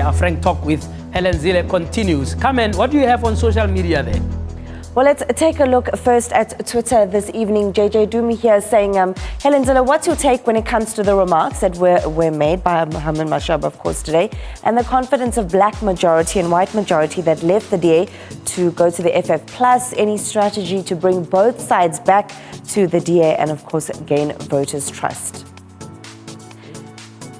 Our frank talk with Helen Zille continues. Carmen, what do you have on social media there? Well, let's take a look first at Twitter this evening. JJ Dumi here saying, Helen Zille, what's your take when it comes to the remarks that were made by Mohamed Mashaba, of course, today, and the confidence of black majority and white majority that left the DA to go to the FF Plus? Any strategy to bring both sides back to the DA and, of course, gain voters' trust?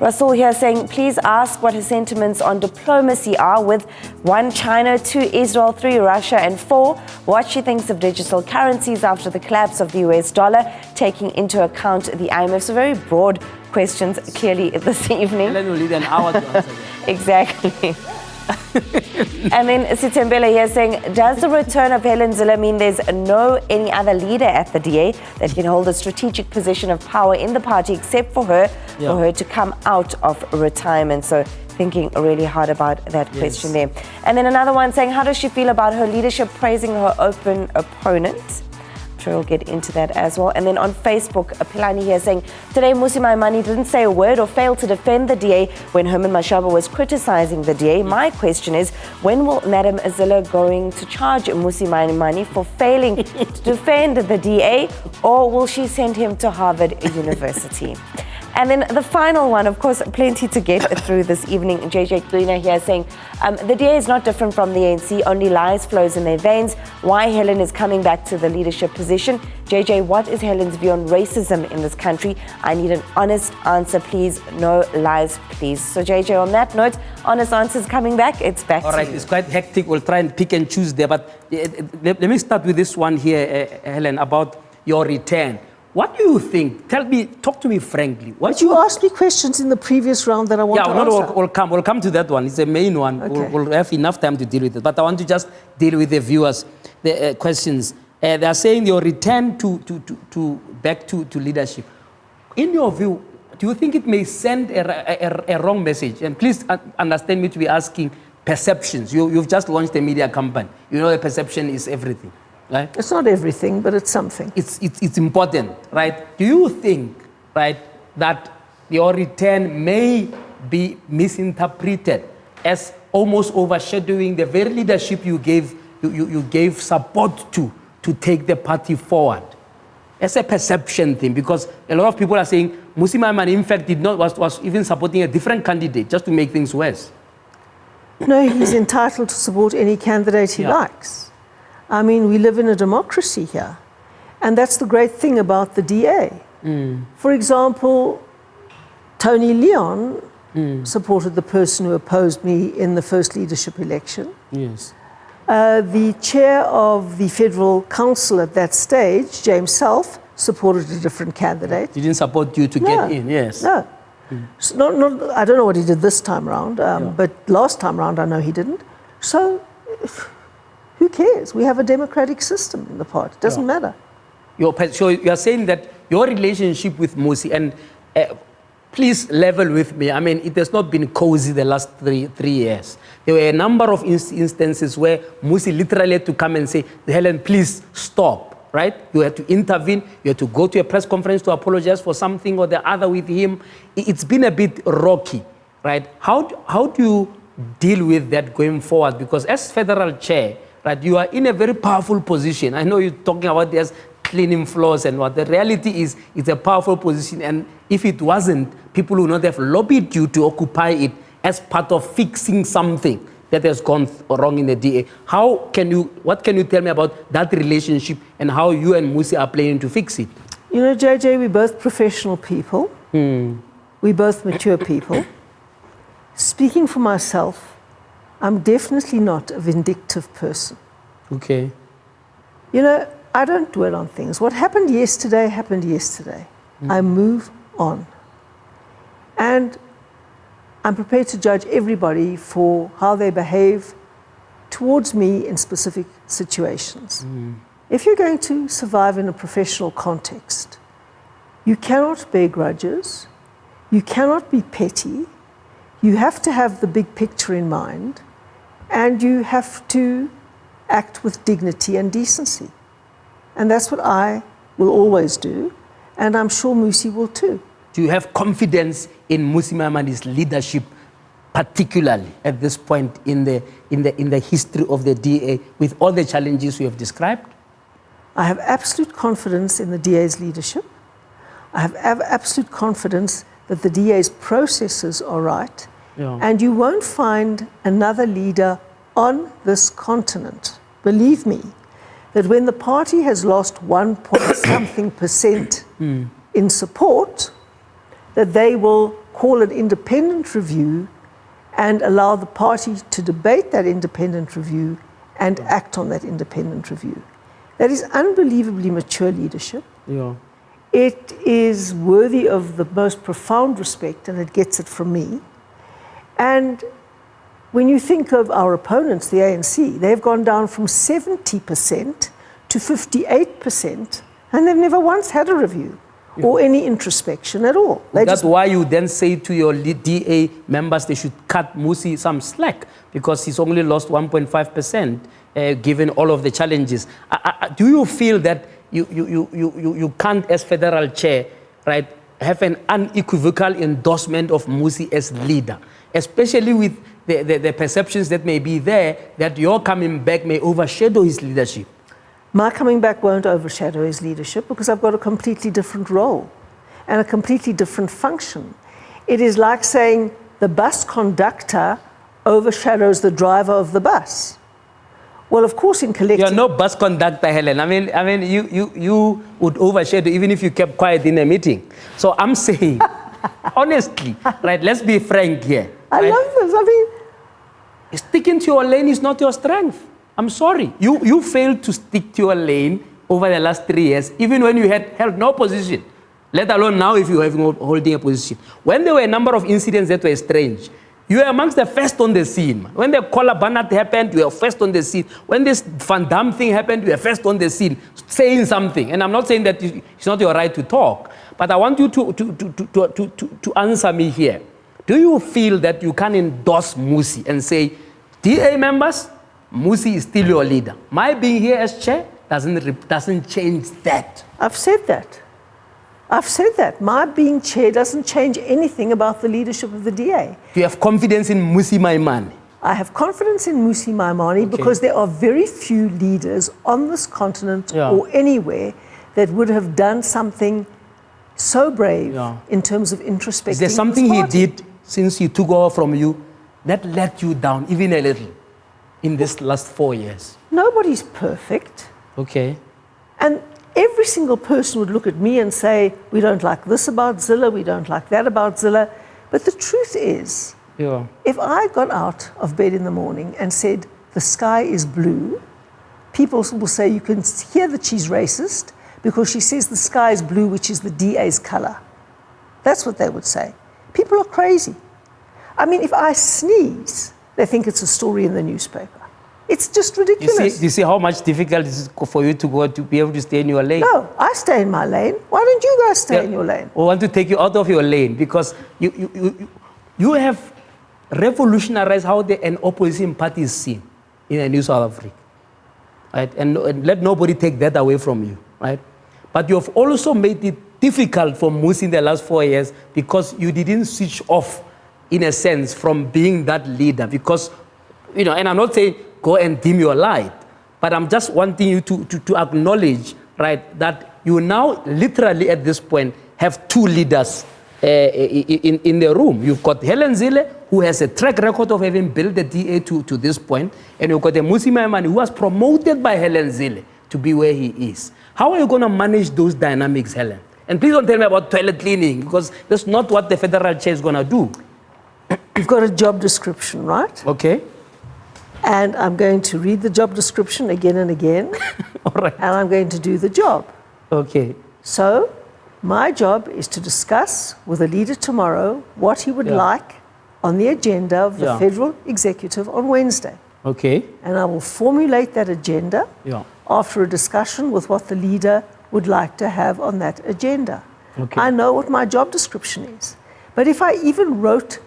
Russell here saying, please ask what his sentiments on diplomacy are with 1, China, 2, Israel, 3, Russia, and 4, what she thinks of digital currencies after the collapse of the US dollar, taking into account the IMF. So very broad questions, clearly, this evening. Helen will need an hour to answer that. Exactly. And then Sitembele here saying, does the return of Helen Zille mean there's any other leader at the DA that can hold a strategic position of power in the party except for her, for her to come out of retirement? So thinking really hard about that question there. And then another one saying, how does she feel about her leadership praising her open opponent? We'll get into that as well. And then on Facebook, Pilani here saying, today Mmusi Maimane didn't say a word or fail to defend the DA when Herman Mashaba was criticizing the DA. My question is, when will Madam Zille going to charge Mmusi Maimane for failing to defend the DA, or will she send him to Harvard University? And then the final one, of course, plenty to get through this evening. JJ Tabane here saying, the DA is not different from the ANC, only lies flows in their veins. Why Helen is coming back to the leadership position? JJ, what is Helen's view on racism in this country? I need an honest answer, please. No lies, please. So JJ, on that note, honest answers coming back. It's back to you. All right, it's quite hectic. We'll try and pick and choose there. But let me start with this one here, Helen, about your return. What do you think? Talk to me frankly. But you asked me questions in the previous round that I want to answer. We'll come to that one. It's the main one. Okay. We'll have enough time to deal with it. But I want to just deal with the viewers' questions. They are saying your return back to leadership. In your view, do you think it may send a wrong message? And please understand me to be asking perceptions. You've just launched a media campaign. You know the perception is everything. Right? It's not everything, but it's something. It's important, right? Do you think, right, that your return may be misinterpreted as almost overshadowing the very leadership you gave support to take the party forward? It's a perception thing, because a lot of people are saying Mmusi Maimane, in fact, was even supporting a different candidate just to make things worse. No, he's entitled to support any candidate he likes. I mean, we live in a democracy here. And that's the great thing about the DA. For example, Tony Leon supported the person who opposed me in the first leadership election. Yes. The chair of the Federal Council at that stage, James Self, supported a different candidate. He didn't support you to get in, yes. No. So I don't know what he did this time round, but last time round I know he didn't. So who cares? We have a democratic system in the party. It doesn't matter. So you're saying that your relationship with Mmusi, and please level with me, I mean, it has not been cozy the last three years. There were a number of instances where Mmusi literally had to come and say, Helen, please stop, right? You had to intervene. You had to go to a press conference to apologize for something or the other with him. It's been a bit rocky, right? How do you deal with that going forward? Because as federal chair, right, you are in a very powerful position. I know you're talking about this cleaning floors and what. The reality is, it's a powerful position. And if it wasn't, people would not have lobbied you to occupy it as part of fixing something that has gone wrong in the DA. What can you tell me about that relationship and how you and Mmusi are planning to fix it? You know, JJ, we're both professional people. We're both mature people. Speaking for myself, I'm definitely not a vindictive person. Okay. You know, I don't dwell on things. What happened yesterday happened yesterday. I move on. And I'm prepared to judge everybody for how they behave towards me in specific situations. If you're going to survive in a professional context, you cannot bear grudges, you cannot be petty, you have to have the big picture in mind, and you have to act with dignity and decency. And that's what I will always do, and I'm sure Mmusi will too. Do you have confidence in Mmusi Maimane's leadership particularly at this point in the history of the DA, with all the challenges you have described? I have absolute confidence in the DA's leadership. I have absolute confidence that the DA's processes are right. Yeah. And you won't find another leader on this continent, believe me, that when the party has lost 1-point-something% in support, that they will call an independent review and allow the party to debate that independent review and act on that independent review. That is unbelievably mature leadership. Yeah. It is worthy of the most profound respect, and it gets it from me. And when you think of our opponents, the ANC, they've gone down from 70% to 58%, and they've never once had a review or any introspection at all. That's why you then say to your DA members they should cut Musi some slack, because he's only lost 1.5%, given all of the challenges. Do you feel that you can't, as federal chair, right, have an unequivocal endorsement of Musi as leader, especially with the perceptions that may be there that your coming back may overshadow his leadership? My coming back won't overshadow his leadership because I've got a completely different role and a completely different function. It is like saying the bus conductor overshadows the driver of the bus. Well, of course, in collective... You're no bus conductor, Helen. I mean, you would overshadow even if you kept quiet in a meeting. So I'm saying, honestly, right, let's be frank here. I love this. I mean... Sticking to your lane is not your strength. I'm sorry. You failed to stick to your lane over the last 3 years, even when you had held no position, let alone now if you are holding a position. When there were a number of incidents that were strange, you were amongst the first on the scene. When the Kola Banat happened, you were first on the scene. When this Van Damme thing happened, you were first on the scene, saying something. And I'm not saying that it's not your right to talk, but I want you to answer me here. Do you feel that you can endorse Musi and say, DA members, Musi is still your leader? My being here as chair doesn't change that. I've said that. I've said that. My being chair doesn't change anything about the leadership of the DA. Do you have confidence in Musi Maimane? I have confidence in Musi Maimane because there are very few leaders on this continent or anywhere that would have done something so brave in terms of introspecting. Is there something he did since he took over from you that let you down even a little in this last 4 years? Nobody's perfect. Okay. And every single person would look at me and say, we don't like this about Zille, we don't like that about Zille. But the truth is, if I got out of bed in the morning and said, the sky is blue, people will say, you can hear that she's racist because she says the sky is blue, which is the DA's color. That's what they would say. People are crazy. I mean, if I sneeze, they think it's a story in the newspaper. It's just ridiculous. You see how much difficult it is for you to be able to stay in your lane? No, I stay in my lane. Why don't you guys stay in your lane? I want to take you out of your lane because you have revolutionized how an opposition party is seen in a New South Africa. Right? And let nobody take that away from you. Right? But you have also made it difficult for Musi in the last 4 years because you didn't switch off, in a sense, from being that leader. Because, and I'm not saying go and dim your light, but I'm just wanting you to acknowledge, right, that you now literally at this point have two leaders in the room. You've got Helen Zille, who has a track record of having built the DA to this point, and you've got a Musi Maimane who was promoted by Helen Zille to be where he is. How are you going to manage those dynamics, Helen? And please don't tell me about toilet cleaning, because that's not what the federal chair is going to do. You've got a job description, right? Okay. And I'm going to read the job description again and again. All right. And I'm going to do the job. Okay. So my job is to discuss with the leader tomorrow what he would like on the agenda of the federal executive on Wednesday. Okay. And I will formulate that agenda after a discussion with what the leader would like to have on that agenda. Okay. I know what my job description is. But if I even wrote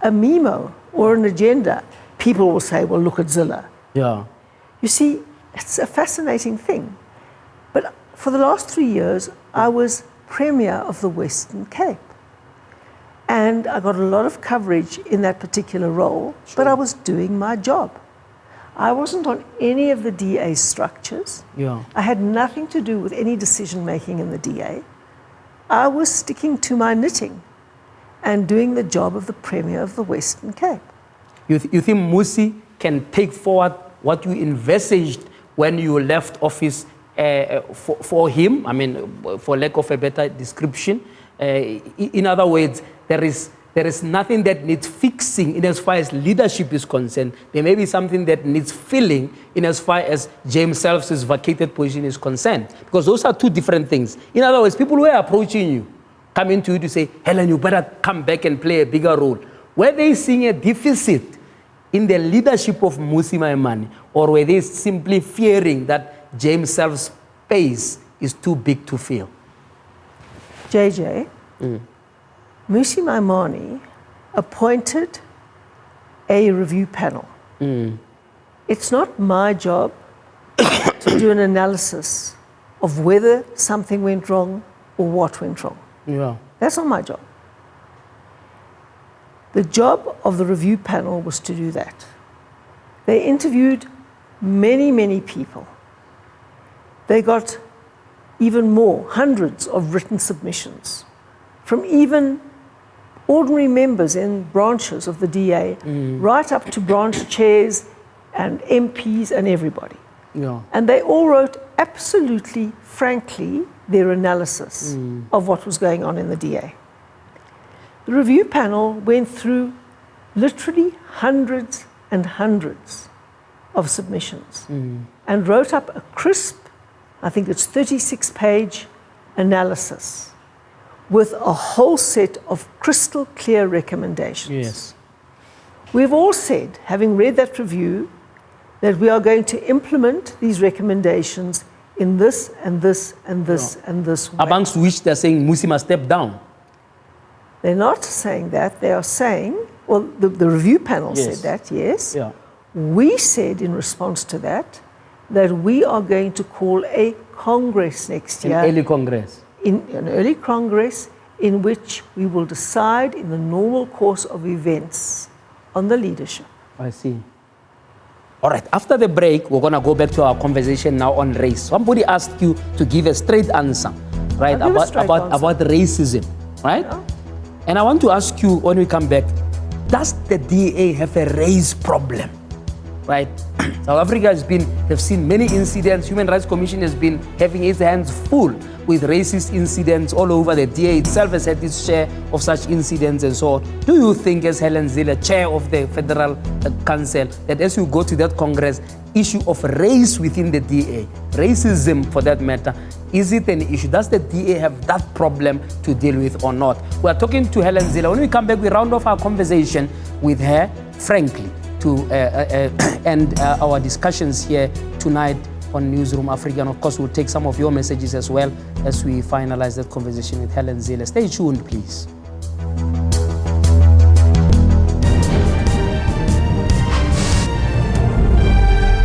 a memo or an agenda, people will say, well, look at Zille. Yeah. You see, it's a fascinating thing. But for the last 3 years, I was Premier of the Western Cape. And I got a lot of coverage in that particular role, but I was doing my job. I wasn't on any of the DA structures. Yeah. I had nothing to do with any decision making in the DA. I was sticking to my knitting and doing the job of the Premier of the Western Cape. You think Musi can take forward what you envisaged when you left office for him? I mean, for lack of a better description. In other words, there is nothing that needs fixing in as far as leadership is concerned. There may be something that needs filling in as far as James Self's vacated position is concerned. Because those are two different things. In other words, people who are approaching you, coming to you to say, Helen, you better come back and play a bigger role. Were they seeing a deficit in the leadership of Musi Maimane, or were they simply fearing that James Self's space is too big to fill? JJ, Musi Maimane appointed a review panel. It's not my job to do an analysis of whether something went wrong or what went wrong. Yeah. That's not my job. The job of the review panel was to do that. They interviewed many, many people. They got even more, hundreds of written submissions from even ordinary members in branches of the DA, right up to branch chairs and MPs and everybody. Yeah. And they all wrote absolutely, frankly, their analysis of what was going on in the DA. The review panel went through literally hundreds and hundreds of submissions and wrote up a crisp, I think it's 36-page analysis with a whole set of crystal clear recommendations. Yes. We've all said, having read that review, that we are going to implement these recommendations in this and this and this and this way. Amongst which they're saying Musi must step down. They're not saying that. They are saying, well, the review panel said that, yes. Yeah. We said in response to that we are going to call a Congress next year. An early Congress. In an early Congress in which we will decide in the normal course of events on the leadership. I see. All right, after the break, we're going to go back to our conversation now on race. Somebody asked you to give a straight answer, right, about racism, right? Yeah. And I want to ask you when we come back, does the DA have a race problem, right? South Africa they've seen many incidents. Human Rights Commission has been having its hands full with racist incidents all over. The DA itself has had its share of such incidents and so on. Do you think, as Helen Zille, chair of the Federal Council, that as you go to that Congress, issue of race within the DA, racism for that matter, is it an issue? Does the DA have that problem to deal with or not? We are talking to Helen Zille. When we come back, we round off our conversation with her, frankly, to end our discussions here tonight on Newsroom Africa. And of course, we'll take some of your messages as well as we finalize that conversation with Helen Zille. Stay tuned, please.